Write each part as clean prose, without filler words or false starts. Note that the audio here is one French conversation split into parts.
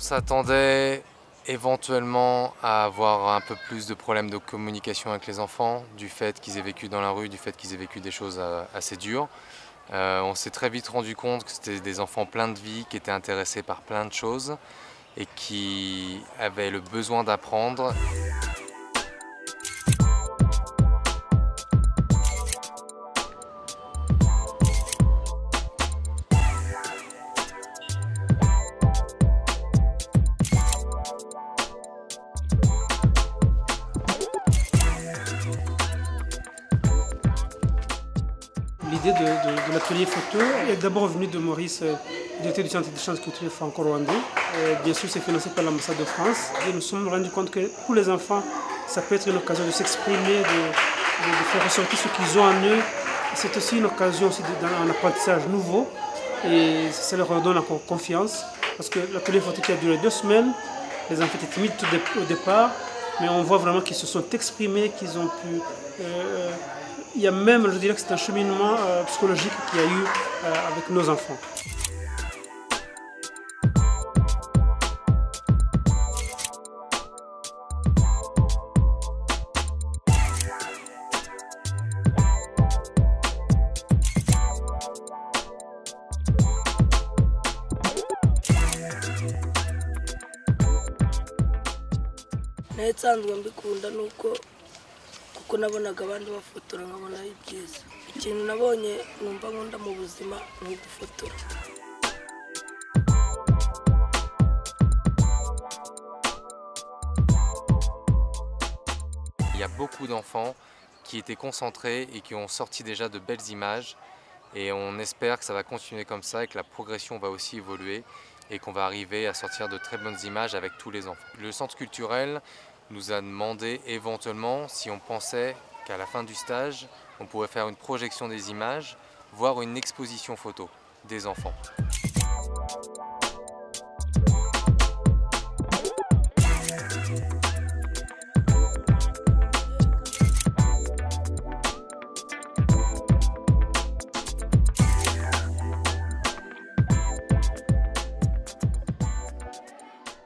s'attendait éventuellement à avoir un peu plus de problèmes de communication avec les enfants, du fait qu'ils aient vécu dans la rue, du fait qu'ils aient vécu des choses assez dures. On s'est très vite rendu compte que c'était des enfants pleins de vie, qui étaient intéressés par plein de choses et qui avaient le besoin d'apprendre. L'idée de l'atelier photo est d'abord venue de Maurice, directeur du Centre d'échange culturel franco-rwandais. Bien sûr, c'est financé par l'ambassade de France. Et nous nous sommes rendus compte que pour les enfants, ça peut être une occasion de s'exprimer, de faire ressortir ce qu'ils ont en eux. C'est aussi une occasion d'un apprentissage nouveau et ça leur donne encore confiance. Parce que l'atelier photo qui a duré 2 semaines, les enfants étaient timides au départ, mais on voit vraiment qu'ils se sont exprimés, qu'ils ont pu... il y a même, je dirais que c'est un cheminement psychologique qu'il y a eu avec nos enfants. nsanzwe mbikunda nuko kuko nabonaga abandi bafotora nkabona ari byiza. Ikintu nabonye numva nkunda mu buzima ni ugufotora. Il y a beaucoup d'enfants qui étaient concentrés et qui ont sorti déjà de belles images et on espère que ça va continuer comme ça et que la progression va aussi évoluer et qu'on va arriver à sortir de très bonnes images avec tous les enfants. Le centre culturel nous a demandé éventuellement si on pensait qu'à la fin du stage, on pourrait faire une projection des images, voire une exposition photo des enfants.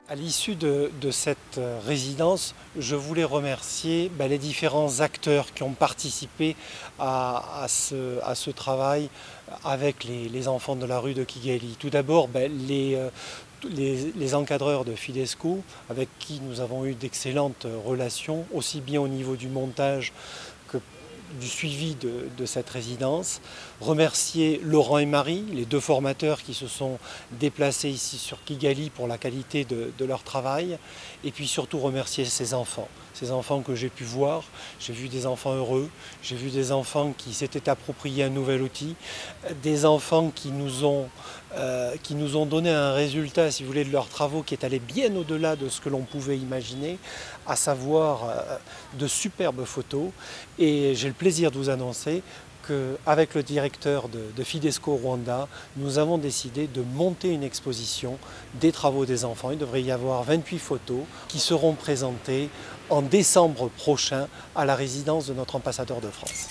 À l'issue de cette résidence, je voulais remercier les différents acteurs qui ont participé à ce travail avec les enfants de la rue de Kigali. Tout d'abord, les encadreurs de Fidesco, avec qui nous avons eu d'excellentes relations, aussi bien au niveau du montage que du suivi de cette résidence. Remercier Laurent et Marie, les 2 formateurs qui se sont déplacés ici sur Kigali pour la qualité de leur travail. Et puis surtout remercier ces enfants que j'ai pu voir. J'ai vu des enfants heureux, j'ai vu des enfants qui s'étaient appropriés un nouvel outil, des enfants qui nous ont donné un résultat, si vous voulez, de leurs travaux qui est allé bien au-delà de ce que l'on pouvait imaginer, à savoir de superbes photos. Et j'ai le plaisir de vous annoncer qu'avec le directeur de Fidesco Rwanda, nous avons décidé de monter une exposition des travaux des enfants. Il devrait y avoir 28 photos qui seront présentées en décembre prochain à la résidence de notre ambassadeur de France.